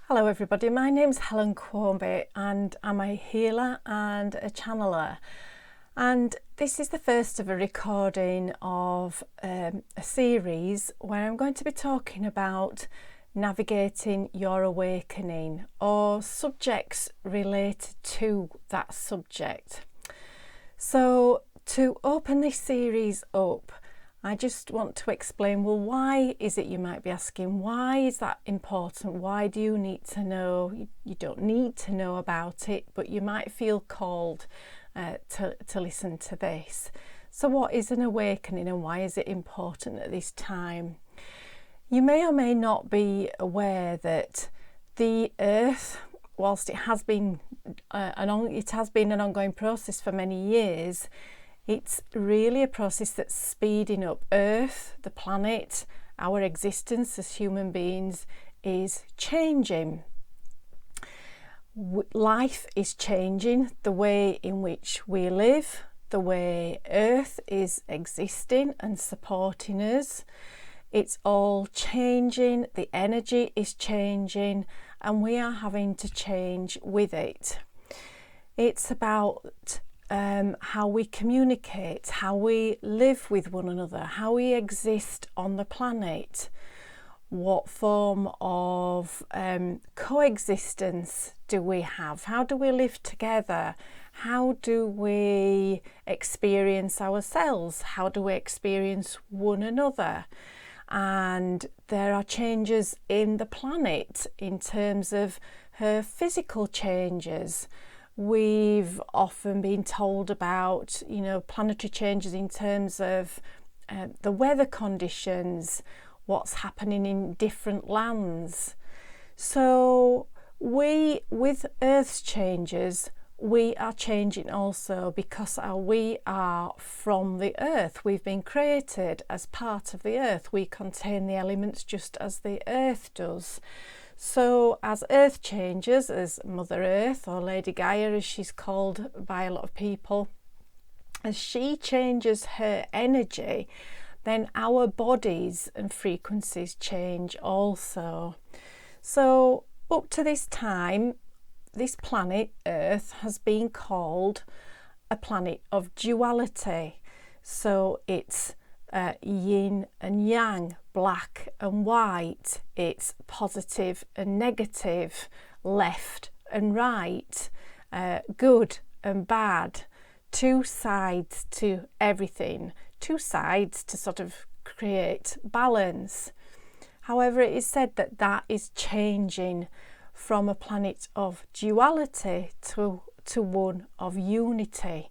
Hello everybody, my name's Helen Quarmby and I'm a healer and a channeler, and this is the first of a recording of a series where I'm going to be talking about navigating your awakening or subjects related to that subject. So to open this series up, I just want to explain, well, why is it, you might be asking, why is that important? Why do you need to know? You don't need to know about it, but you might feel called to listen to this. So what is an awakening and why is it important at this time? You may or may not be aware that the earth, whilst it has been an ongoing process for many years, it's really a process that's speeding up. Earth, the planet, our existence as human beings is changing. Life is changing, the way in which we live, the way Earth is existing and supporting us. It's all changing, the energy is changing, and we are having to change with it. It's about how we communicate, how we live with one another, how we exist on the planet, what form of coexistence do we have, how do we live together, how do we experience ourselves, how do we experience one another. And there are changes in the planet in terms of her physical changes. We've often been told about, planetary changes in terms of the weather conditions, what's happening in different lands. So with Earth's changes, we are changing also because we are from the Earth. We've been created as part of the Earth. We contain the elements just as the Earth does. So as Earth changes, as Mother Earth, or Lady Gaia as she's called by a lot of people, as she changes her energy, then our bodies and frequencies change also. So up to this time, this planet Earth has been called a planet of duality. So it's yin and yang, black and white, it's positive and negative, left and right, good and bad, two sides to everything, two sides to sort of create balance. However, it is said that that is changing from a planet of duality to one of unity,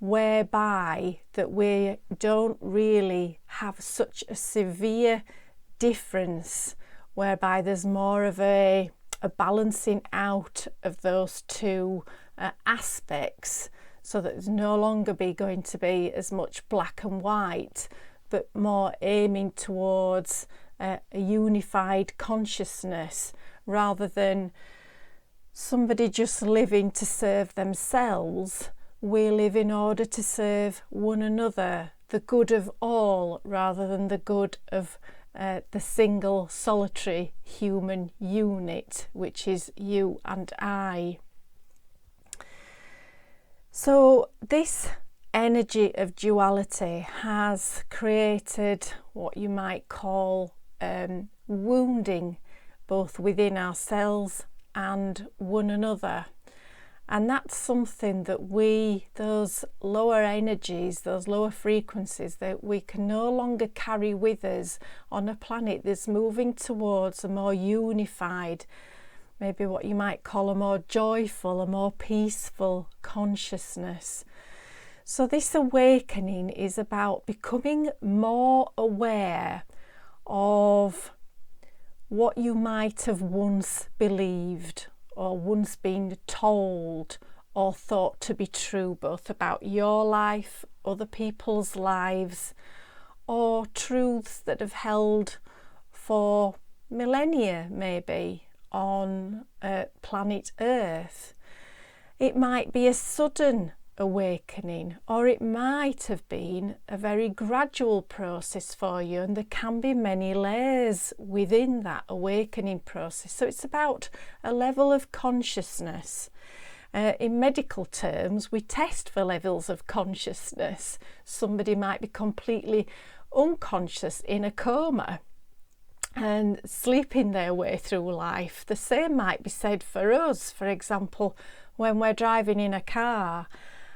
whereby that we don't really have such a severe difference, whereby there's more of a balancing out of those two aspects, so that there's no longer going to be as much black and white, but more aiming towards a unified consciousness, rather than somebody just living to serve themselves. We live in order to serve one another, the good of all, rather than the good of the single solitary human unit, which is you and I. So this energy of duality has created what you might call wounding, both within ourselves and one another. And that's something that those lower energies, those lower frequencies, that we can no longer carry with us on a planet that's moving towards a more unified, maybe what you might call a more joyful, a more peaceful consciousness. So this awakening is about becoming more aware of what you might have once believed, or once been told or thought to be true, both about your life, other people's lives, or truths that have held for millennia maybe on planet Earth. It might be a sudden awakening, or it might have been a very gradual process for you, and there can be many layers within that awakening process. So it's about a level of consciousness. In medical terms, we test for levels of consciousness. Somebody might be completely unconscious in a coma and sleeping their way through life. The same might be said for us. For example, when we're driving in a car,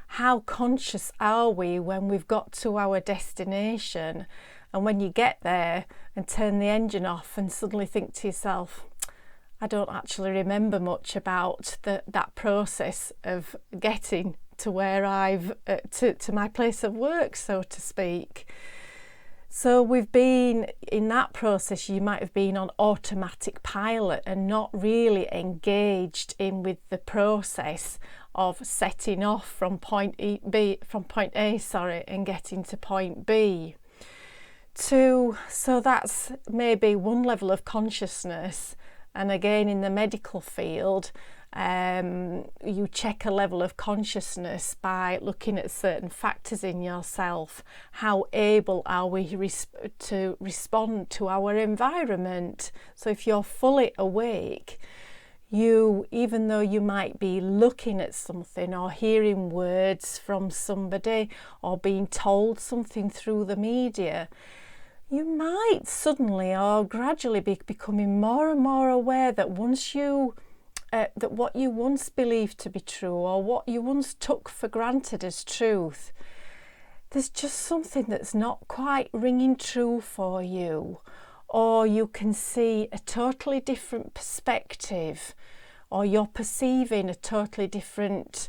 how conscious are we when we've got to our destination, and when you get there and turn the engine off and suddenly think to yourself, I don't actually remember much about that process of getting to where to my place of work, so to speak. So we've been in that process, you might have been on automatic pilot and not really engaged in with the process of setting off from point A, and getting to point B. So that's maybe one level of consciousness. And again, in the medical field, you check a level of consciousness by looking at certain factors in yourself. How able are we to respond to our environment? So if you're fully awake, even though you might be looking at something or hearing words from somebody or being told something through the media, you might suddenly or gradually be becoming more and more aware that that what you once believed to be true, or what you once took for granted as truth, there's just something that's not quite ringing true for you, or you can see a totally different perspective, or you're perceiving a totally different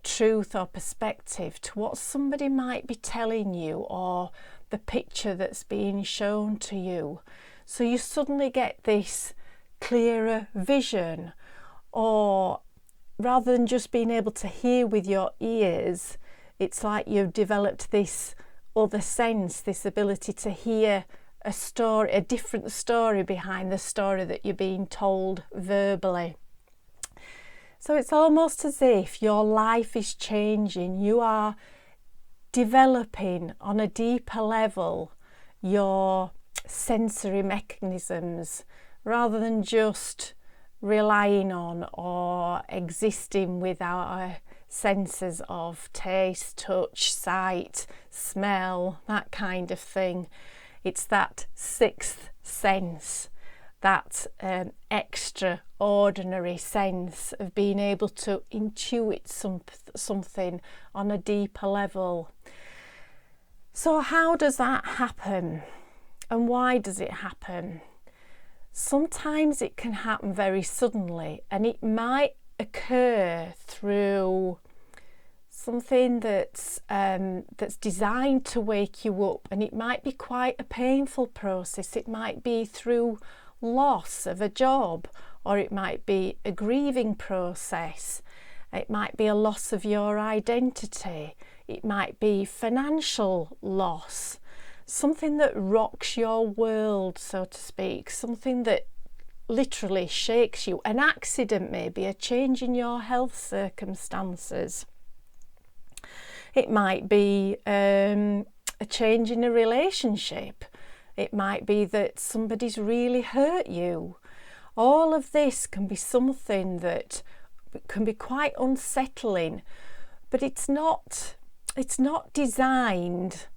truth or perspective to what somebody might be telling you, or the picture that's being shown to you. So you suddenly get this clearer vision, or rather than just being able to hear with your ears, it's like you've developed this other sense, this ability to hear a story, a different story behind the story that you're being told verbally. So it's almost as if your life is changing. You are developing on a deeper level your sensory mechanisms, rather than just relying on or existing with our senses of taste, touch, sight, smell, that kind of thing. It's that sixth sense, that extraordinary sense of being able to intuit something on a deeper level. So how does that happen, and why does it happen? Sometimes it can happen very suddenly, and it might occur through something that's designed to wake you up, and it might be quite a painful process. It might be through loss of a job, or it might be a grieving process. It might be a loss of your identity. It might be financial loss. Something that rocks your world, so to speak, something that literally shakes you. An accident, maybe a change in your health circumstances. It might be a change in a relationship. It might be that somebody's really hurt you. All of this can be something that can be quite unsettling, but it's not designed,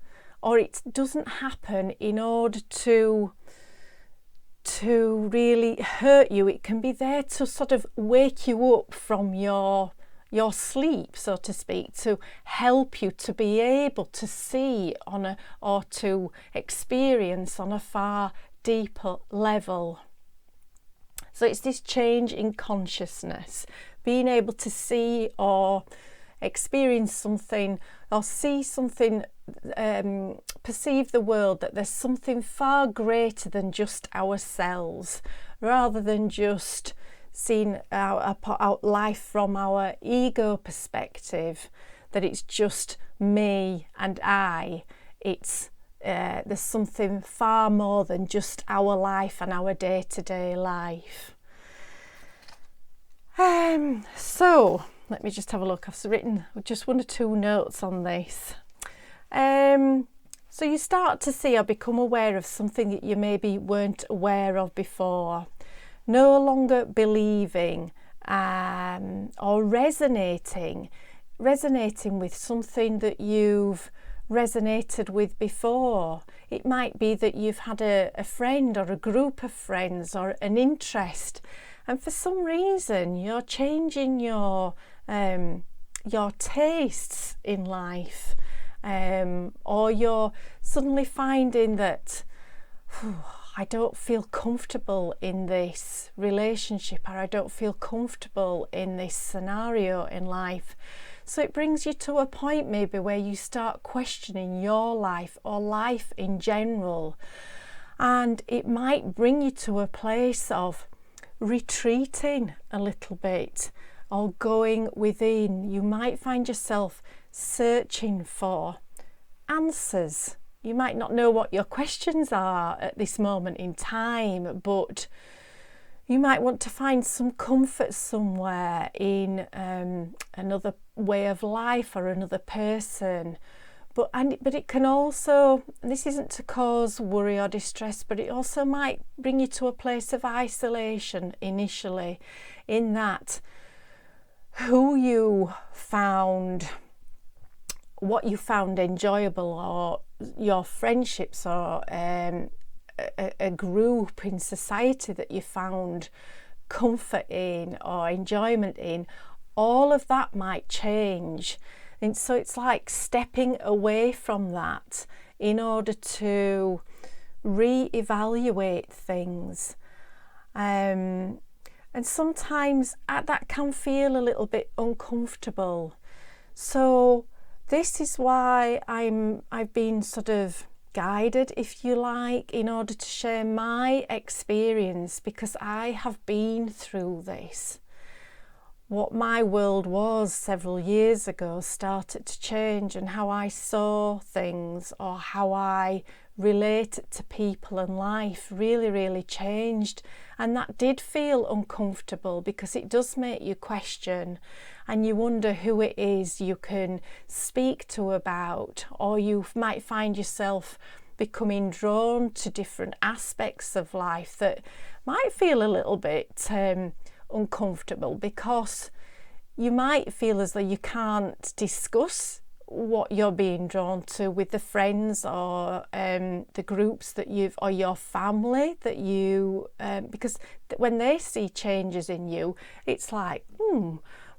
or it doesn't happen in order to really hurt you. It can be there to sort of wake you up from your sleep, so to speak, to help you to be able to see or to experience on a far deeper level. So it's this change in consciousness, being able to see or experience something, or see something, perceive the world, that there's something far greater than just ourselves, rather than just seeing our life from our ego perspective, that it's just me and I. It's there's something far more than just our life and our day-to-day life. So let me just have a look. I've written just 1 or 2 notes on this. So you start to see or become aware of something that you maybe weren't aware of before. No longer believing or resonating with something that you've resonated with before. It might be that you've had a friend or a group of friends or an interest, and for some reason you're changing your tastes in life, or you're suddenly finding that I don't feel comfortable in this relationship, or I don't feel comfortable in this scenario in life. So it brings you to a point maybe where you start questioning your life or life in general. And it might bring you to a place of retreating a little bit or going within. You might find yourself searching for answers. You might not know what your questions are at this moment in time, but you might want to find some comfort somewhere in another way of life or another person. But it can also, this isn't to cause worry or distress, but it also might bring you to a place of isolation initially, in that who you found, what you found enjoyable, or your friendships, or a group in society that you found comfort in or enjoyment in, all of that might change. And so it's like stepping away from that in order to re-evaluate things. And sometimes that can feel a little bit uncomfortable. So this is why I've been sort of guided, if you like, in order to share my experience, because I have been through this. What my world was several years ago started to change, and how I saw things or how I related to people and life really changed. And that did feel uncomfortable, because it does make you question, and you wonder who it is you can speak to about, or you might find yourself becoming drawn to different aspects of life that might feel a little bit uncomfortable, because you might feel as though you can't discuss what you're being drawn to with the friends or the groups that or your family that you, because when they see changes in you, it's like,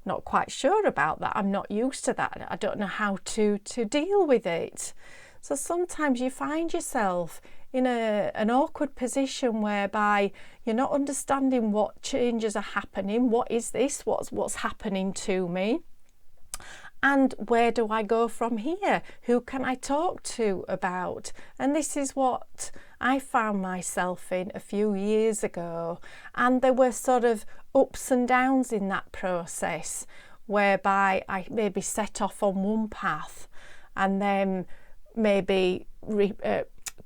not quite sure about that. I'm not used to that. I don't know how to deal with it. So sometimes you find yourself in an awkward position whereby you're not understanding what changes are happening. What is this? What's happening to me? And where do I go from here? Who can I talk to about? And this is what I found myself in a few years ago. And there were sort of ups and downs in that process, whereby I maybe set off on one path and then maybe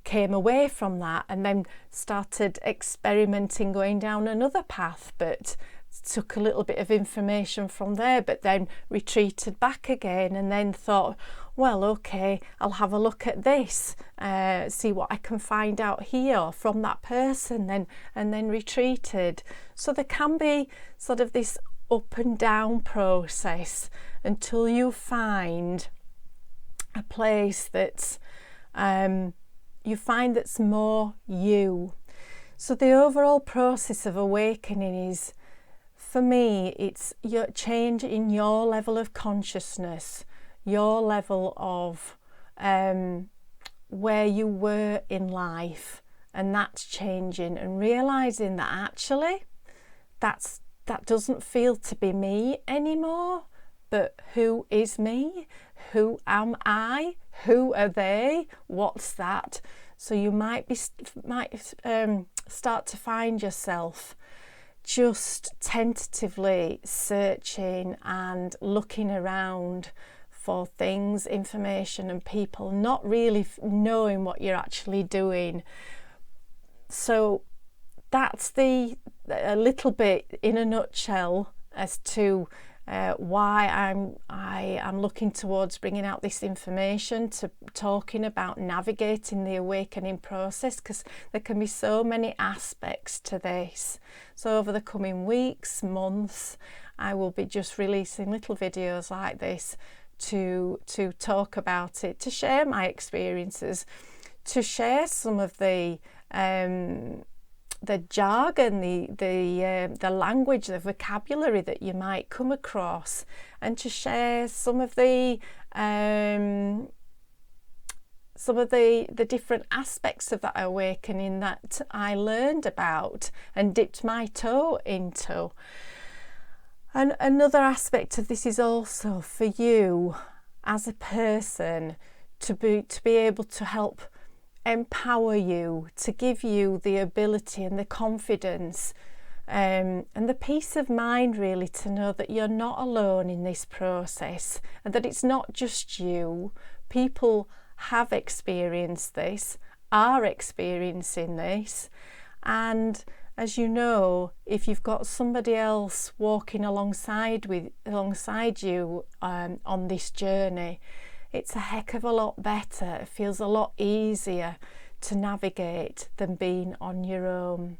came away from that, and then started experimenting going down another path, but took a little bit of information from there, but then retreated back again, and then thought, well, okay, I'll have a look at this, see what I can find out here from that person, and then retreated. So there can be sort of this up and down process until you find a place that's you find that's more you. So the overall process of awakening is, for me, it's your change in your level of consciousness, your level of where you were in life, and that's changing, and realizing that actually that doesn't feel to be me anymore. But who is me? Who am I? Who are they? What's that? So you might start to find yourself just tentatively searching and looking around for things, information and people, not really knowing what you're actually doing. So that's a little bit in a nutshell as to why I am looking towards bringing out this information, to talking about navigating the awakening process, because there can be so many aspects to this. So over the coming weeks, months, I will be just releasing little videos like this to talk about it, to share my experiences, to share some of the jargon, the language, the vocabulary that you might come across, and to share some of the different aspects of that awakening that I learned about and dipped my toe into. And another aspect of this is also for you as a person to be able to help empower you, to give you the ability and the confidence and the peace of mind, really, to know that you're not alone in this process, and that it's not just you. People have experienced this, are experiencing this, and as you know, if you've got somebody else walking alongside you on this journey, it's a heck of a lot better. It feels a lot easier to navigate than being on your own.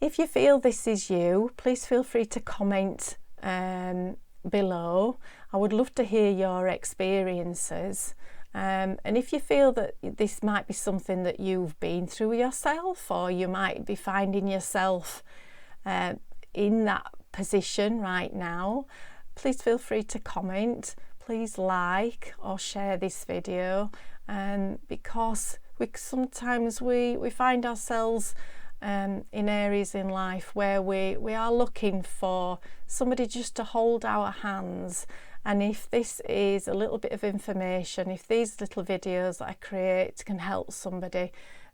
If you feel this is you, please feel free to comment below. I would love to hear your experiences. And if you feel that this might be something that you've been through yourself, or you might be finding yourself in that position right now, please feel free to comment. Please like or share this video, because sometimes we find ourselves in areas in life where we are looking for somebody just to hold our hands. And if this is a little bit of information, if these little videos that I create can help somebody,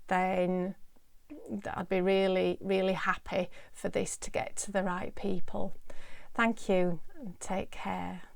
then I'd be really, really happy for this to get to the right people. Thank you, and take care.